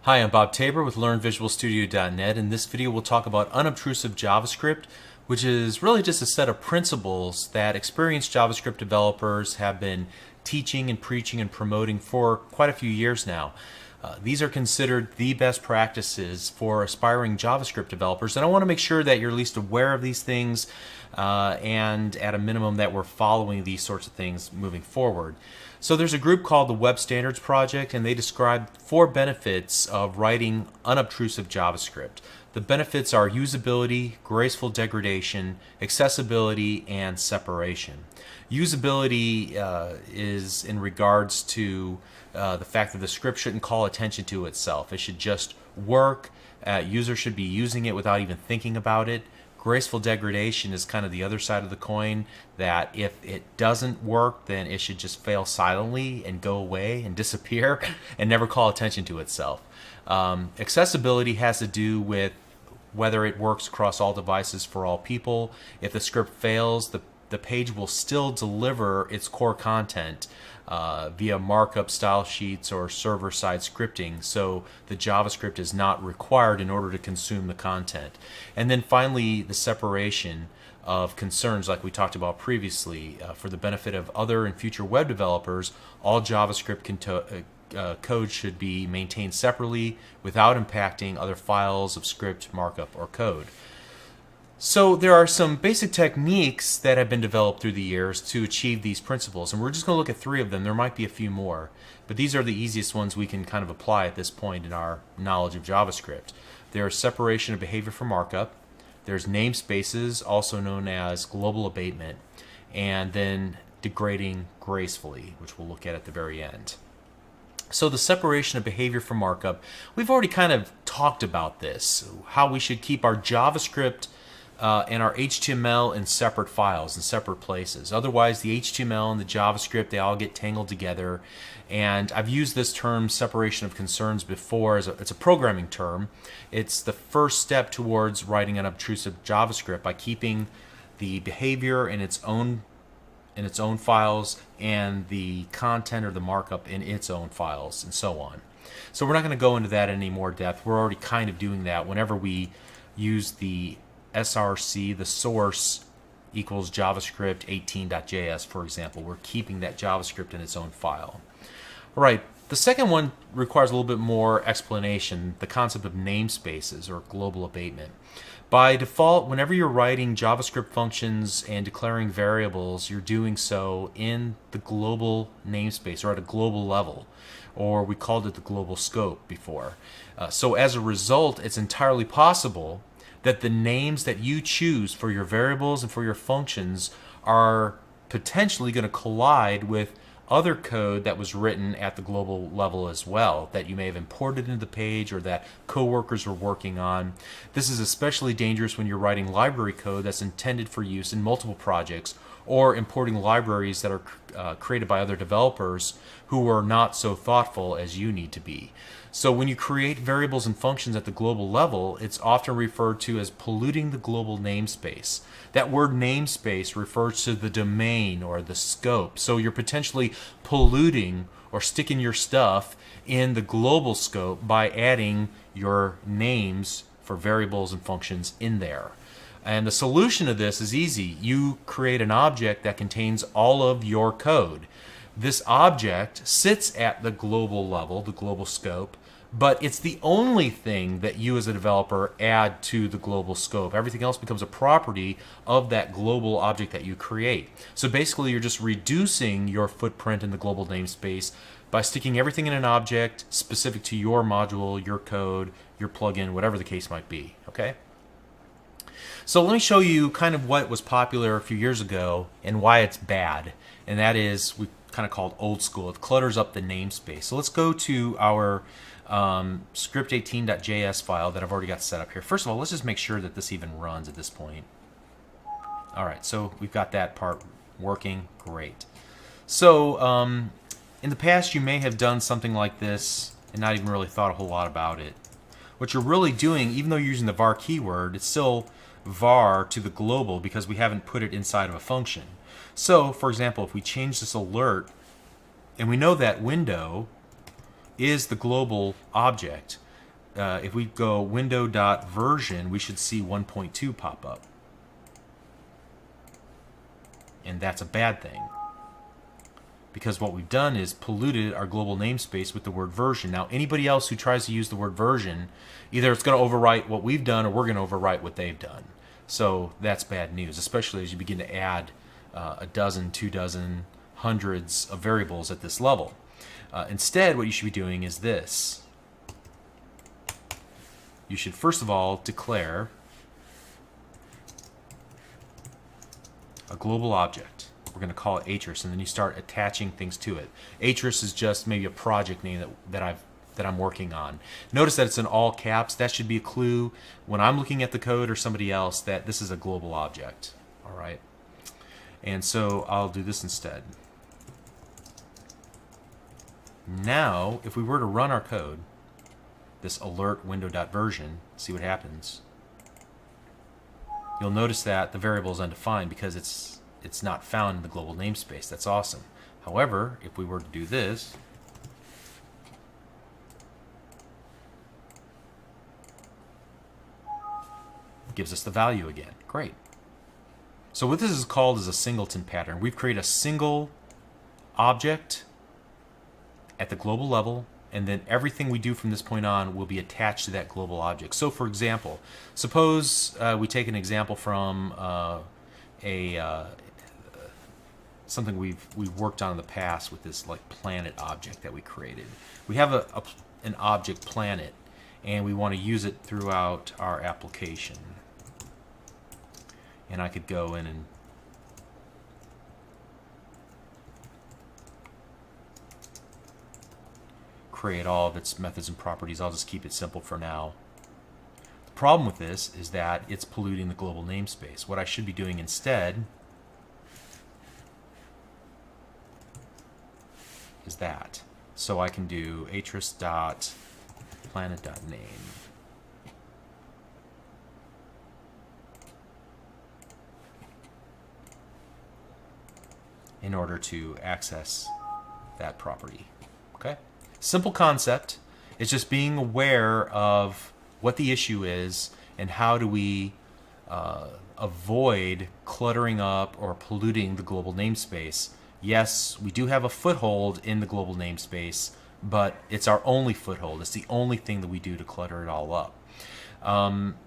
Hi, I'm Bob Tabor with LearnVisualStudio.net. In this video we'll talk about unobtrusive JavaScript, which is really just a set of principles that experienced JavaScript developers have been teaching and preaching and promoting for quite a few years now. These are considered the best practices for aspiring JavaScript developers, and I want to make sure that you're at least aware of these things and at a minimum that we're following these sorts of things moving forward. So there's a group called the Web Standards Project, and they describe 4 benefits of writing unobtrusive JavaScript. The benefits are usability, graceful degradation, accessibility, and separation. Usability is in regards to the fact that the script shouldn't call attention to itself. It should just work. Users should be using it without even thinking about it. Graceful degradation is kind of the other side of the coin, that if it doesn't work, then it should just fail silently and go away and disappear and never call attention to itself. Accessibility has to do with whether it works across all devices for all people. If the script fails, the page will still deliver its core content via markup style sheets or server-side scripting, so the JavaScript is not required in order to consume the content. And then finally, the separation of concerns like we talked about previously. For the benefit of other and future web developers, all JavaScript code should be maintained separately without impacting other files of script, markup, or code. So there are some basic techniques that have been developed through the years to achieve these principles, and we're just going to look at 3 of them. There might be a few more, but these are the easiest ones we can kind of apply at this point in our knowledge of JavaScript. There's separation of behavior from markup, there's namespaces, also known as global abatement, and then degrading gracefully, which we'll look at the very end. So the separation of behavior from markup, we've already kind of talked about this, how we should keep our JavaScript and our HTML in separate files, in separate places. Otherwise, the HTML and the JavaScript, they all get tangled together. And I've used this term, separation of concerns, before. It's a programming term. It's the first step towards writing an unobtrusive JavaScript by keeping the behavior in its own files and the content or the markup in its own files, and so on. So we're not going to go into that in any more depth. We're already kind of doing that whenever we use the src, the source equals JavaScript 18.js, for example. We're keeping that JavaScript in its own file. All right, the second one requires a little bit more explanation, the concept of namespaces or global abatement. By default, whenever you're writing JavaScript functions and declaring variables, you're doing so in the global namespace or at a global level, or we called it the global scope before. So as a result, it's entirely possible that the names that you choose for your variables and for your functions are potentially going to collide with other code that was written at the global level as well, that you may have imported into the page or that coworkers were working on. This is especially dangerous when you're writing library code that's intended for use in multiple projects, or importing libraries that are created by other developers who are not so thoughtful as you need to be. So when you create variables and functions at the global level, it's often referred to as polluting the global namespace. That word namespace refers to the domain or the scope. So you're potentially polluting or sticking your stuff in the global scope by adding your names for variables and functions in there. And the solution to this is easy. You create an object that contains all of your code. This object sits at the global level, the global scope, but it's the only thing that you as a developer add to the global scope. Everything else becomes a property of that global object that you create. So basically, you're just reducing your footprint in the global namespace by sticking everything in an object specific to your module, your code, your plugin, whatever the case might be. Okay? So let me show you kind of what was popular a few years ago and why it's bad. And that is, we kind of called old school. It clutters up the namespace. So let's go to our script18.js file that I've already got set up here. First of all, let's just make sure that this even runs at this point. All right, so we've got that part working. Great. So in the past, you may have done something like this and not even really thought a whole lot about it. What you're really doing, even though you're using the var keyword, it's still var to the global because we haven't put it inside of a function. So, for example, if we change this alert, and we know that window is the global object, if we go window.version, we should see 1.2 pop up. And that's a bad thing, because what we've done is polluted our global namespace with the word version. Now, anybody else who tries to use the word version, either it's going to overwrite what we've done or we're going to overwrite what they've done. So that's bad news, especially as you begin to add a dozen, 2 dozen, hundreds of variables at this level. Instead, what you should be doing is this. You should first of all declare a global object. We're going to call it Atris, and then you start attaching things to it. Atris is just maybe a project name that I'm working on. Notice that it's in all caps. That should be a clue when I'm looking at the code or somebody else that this is a global object. All right. And so I'll do this instead. Now, if we were to run our code, this alert window.version, see what happens. You'll notice that the variable is undefined because it's not found in the global namespace. That's awesome. However, if we were to do this, it gives us the value again. Great. So what this is called is a singleton pattern. We've created a single object at the global level, and then everything we do from this point on will be attached to that global object. So for example, suppose we take an example from something we've worked on in the past with this like planet object that we created. We have an object planet, and we want to use it throughout our application. And I could go in and create all of its methods and properties. I'll just keep it simple for now. The problem with this is that it's polluting the global namespace. What I should be doing instead is that. So I can do atris.planet.name. in order to access that property. Okay? Simple concept. It's just being aware of what the issue is and how do we avoid cluttering up or polluting the global namespace. Yes, we do have a foothold in the global namespace, but it's our only foothold. It's the only thing that we do to clutter it all up.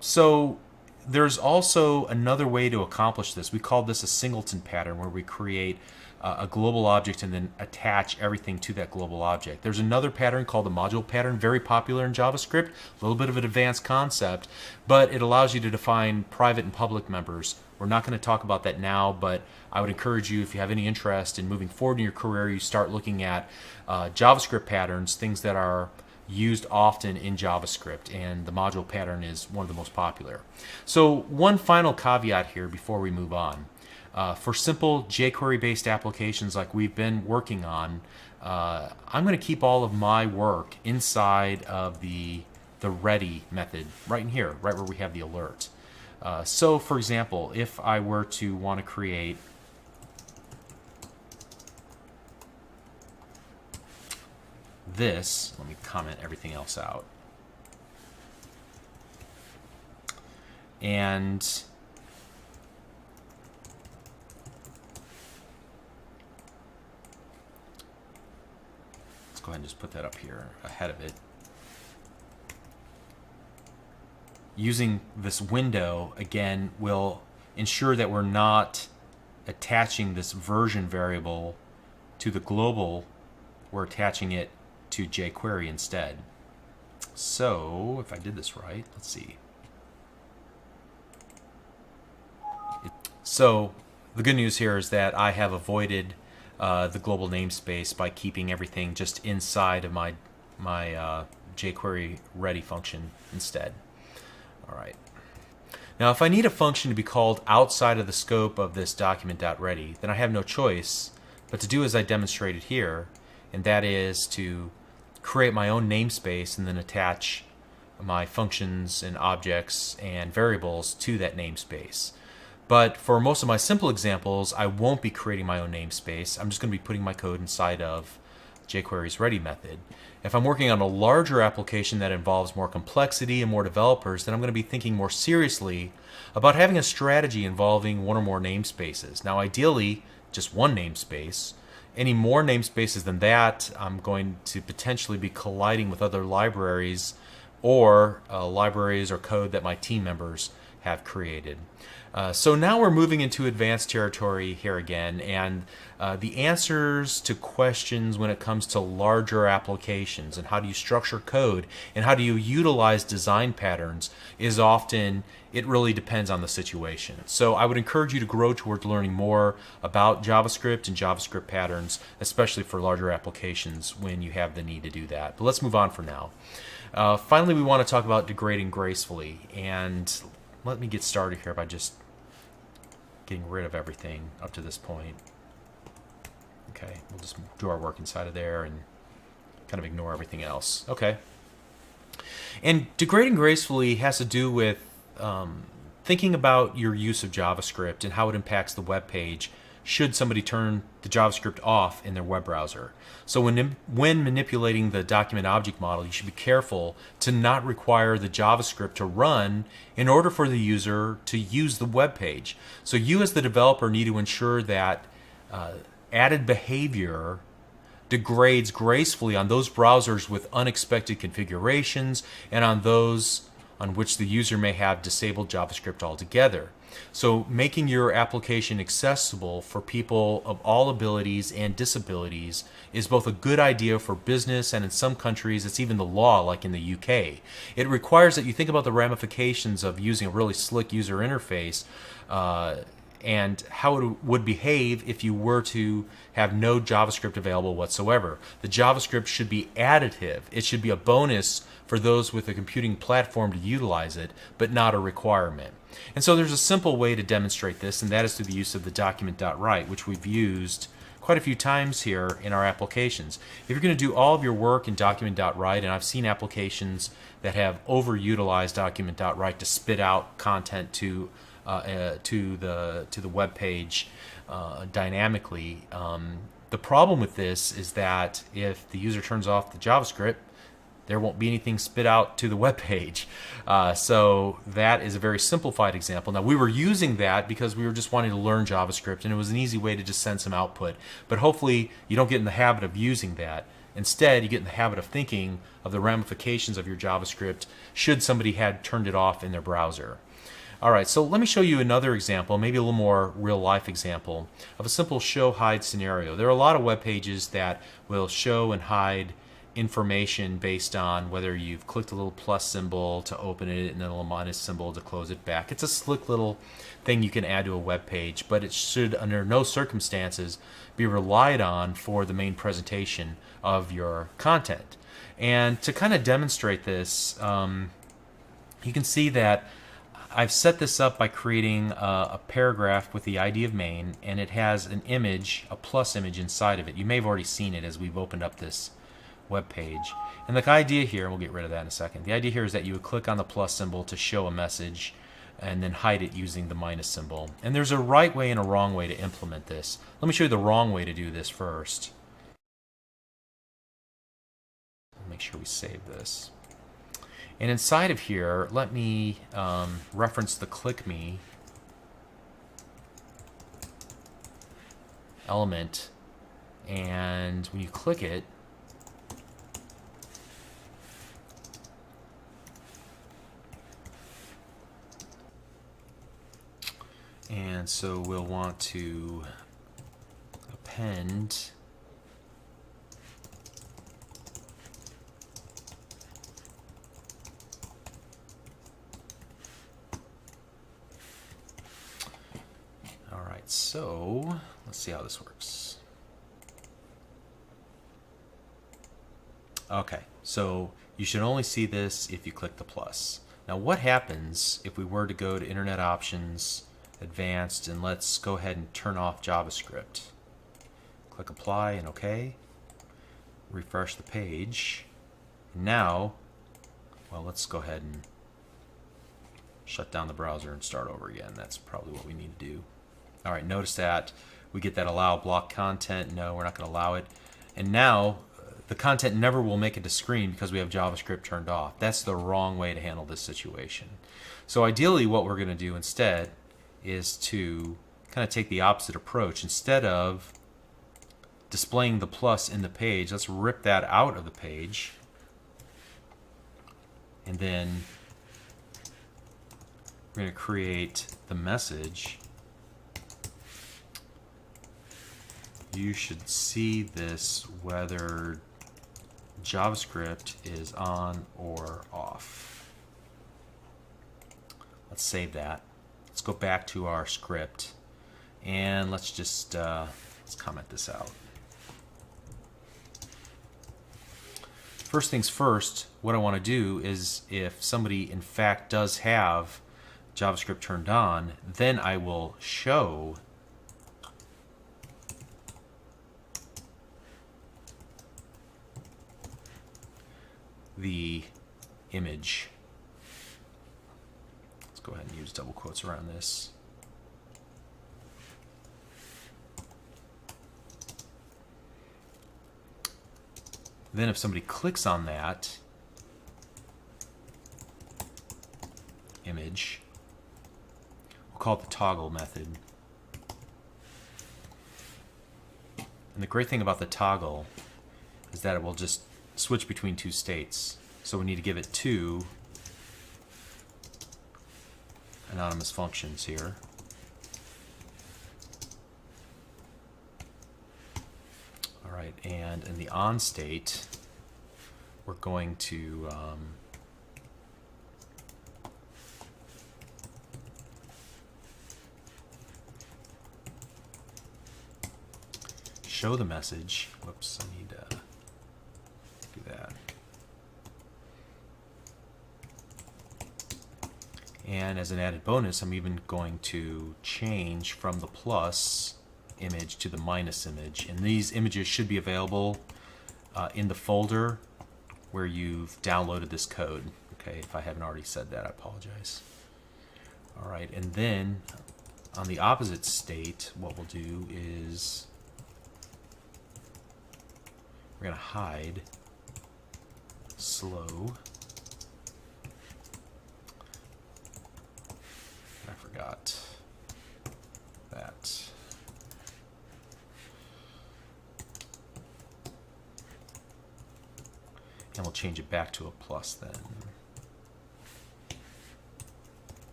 So there's also another way to accomplish this. We call this a singleton pattern, where we create a global object and then attach everything to that global object. There's another pattern called the module pattern, very popular in JavaScript, a little bit of an advanced concept, but it allows you to define private and public members. We're not going to talk about that now, but I would encourage you, if you have any interest in moving forward in your career, you start looking at JavaScript patterns, things that are used often in JavaScript, and the module pattern is one of the most popular. So one final caveat here before we move on. For simple jQuery-based applications like we've been working on, I'm going to keep all of my work inside of the ready method right in here, right where we have the alert. So for example, if I were to want to create this, let me comment everything else out. And let's go ahead and just put that up here ahead of it. Using this window, again, will ensure that we're not attaching this version variable to the global. We're attaching it to jQuery instead. So if I did this right, let's see. So the good news here is that I have avoided the global namespace by keeping everything just inside of my jQuery ready function instead. All right. Now, if I need a function to be called outside of the scope of this document.ready, then I have no choice but to do as I demonstrated here, and that is to create my own namespace and then attach my functions and objects and variables to that namespace. But for most of my simple examples, I won't be creating my own namespace. I'm just going to be putting my code inside of jQuery's ready method. If I'm working on a larger application that involves more complexity and more developers, then I'm going to be thinking more seriously about having a strategy involving one or more namespaces. Now, ideally, just one namespace. Any more namespaces than that, I'm going to potentially be colliding with other libraries or libraries or code that my team members have created. So now we're moving into advanced territory here again, and the answers to questions when it comes to larger applications and how do you structure code and how do you utilize design patterns is often, it really depends on the situation. So I would encourage you to grow towards learning more about JavaScript and JavaScript patterns, especially for larger applications when you have the need to do that. But let's move on for now. Finally, we want to talk about degrading gracefully, and let me get started here by just getting rid of everything up to this point. Okay, we'll just do our work inside of there and kind of ignore everything else. Okay. And degrading gracefully has to do with thinking about your use of JavaScript and how it impacts the web page should somebody turn the JavaScript off in their web browser. So when manipulating the document object model, you should be careful to not require the JavaScript to run in order for the user to use the web page. So you as the developer need to ensure that added behavior degrades gracefully on those browsers with unexpected configurations and on those on which the user may have disabled JavaScript altogether. So making your application accessible for people of all abilities and disabilities is both a good idea for business, and in some countries it's even the law, like in the UK. It requires that you think about the ramifications of using a really slick user interface and how it would behave if you were to have no JavaScript available whatsoever. The JavaScript should be additive. It should be a bonus for those with a computing platform to utilize it, but not a requirement. And so there's a simple way to demonstrate this, and that is through the use of the document.write, which we've used quite a few times here in our applications. If you're going to do all of your work in document.write, and I've seen applications that have overutilized document.write to spit out content to the web page dynamically. The problem with this is that if the user turns off the JavaScript, there won't be anything spit out to the web page. So that is a very simplified example. Now, we were using that because we were just wanting to learn JavaScript, and it was an easy way to just send some output. But hopefully you don't get in the habit of using that. Instead, you get in the habit of thinking of the ramifications of your JavaScript should somebody had turned it off in their browser. All right, so let me show you another example, maybe a little more real-life example of a simple show-hide scenario. There are a lot of web pages that will show and hide information based on whether you've clicked a little plus symbol to open it and then a little minus symbol to close it back. It's a slick little thing you can add to a web page, but it should under no circumstances be relied on for the main presentation of your content. And to kind of demonstrate this, you can see that I've set this up by creating a paragraph with the ID of main, and it has an image, a plus image inside of it. You may have already seen it as we've opened up this web page. And the idea here, we'll get rid of that in a second, the idea here is that you would click on the plus symbol to show a message and then hide it using the minus symbol. And there's a right way and a wrong way to implement this. Let me show you the wrong way to do this first. Make sure we save this. And inside of here, let me reference the click me element, and when you click it, and so we'll want to append So let's see how this works. Okay, so you should only see this if you click the plus. Now what happens if we were to go to Internet Options, Advanced, and let's go ahead and turn off JavaScript. Click Apply and OK. Refresh the page. Now, well, let's go ahead and shut down the browser and start over again. That's probably what we need to do. All right, notice that we get that allow block content. No, we're not going to allow it. And now the content never will make it to screen because we have JavaScript turned off. That's the wrong way to handle this situation. So ideally what we're going to do instead is to kind of take the opposite approach. Instead of displaying the plus in the page, let's rip that out of the page, and then we're going to create the message. You should see this whether JavaScript is on or off. Let's save that. Let's go back to our script and let's just let's comment this out. First things first, what I want to do is if somebody in fact does have JavaScript turned on, then I will show the image. Let's go ahead and use double quotes around this. Then if somebody clicks on that image, we'll call it the toggle method. And the great thing about the toggle is that it will just switch between two states. So we need to give it two anonymous functions here. All right, and in the on state, we're going to show the message. Whoops, I need to do that. And as an added bonus, I'm even going to change from the plus image to the minus image. And these images should be available in the folder where you've downloaded this code. Okay, if I haven't already said that, I apologize. All right, and then on the opposite state, what we'll do is we're going to hide slow. I forgot that. And we'll change it back to a plus then.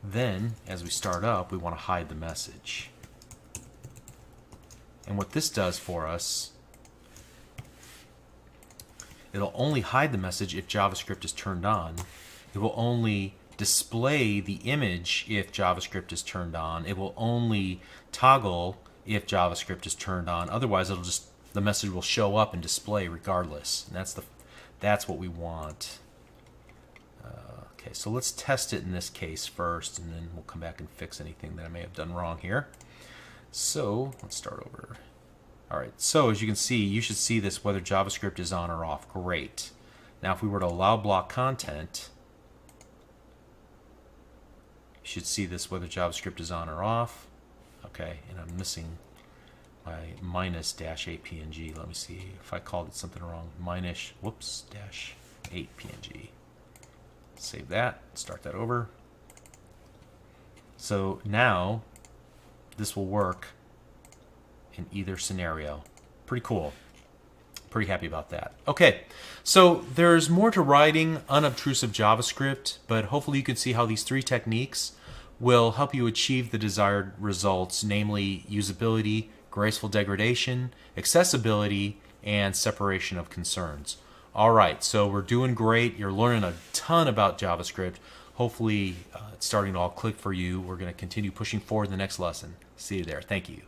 Then, as we start up, we want to hide the message. And what this does for us, it'll only hide the message if JavaScript is turned on. It will only display the image if JavaScript is turned on. It will only toggle if JavaScript is turned on. Otherwise, it'll just, the message will show up and display regardless. And that's what we want. Okay, so let's test it in this case first, and then we'll come back and fix anything that I may have done wrong here. So let's start over. All right, so as you can see, you should see this whether JavaScript is on or off. Great. Now if we were to allow block content, you should see this whether JavaScript is on or off. Okay, and I'm missing my minus dash 8 PNG. Let me see if I called it something wrong. Minus, whoops, dash 8 PNG. Save that, start that over. So now this will work in either scenario. Pretty cool. Pretty happy about that. Okay, so there's more to writing unobtrusive JavaScript, but hopefully you can see how these three techniques will help you achieve the desired results, namely usability, graceful degradation, accessibility, and separation of concerns. All right, so we're doing great. You're learning a ton about JavaScript. Hopefully it's starting to all click for you. We're going to continue pushing forward in the next lesson. See you there. Thank you.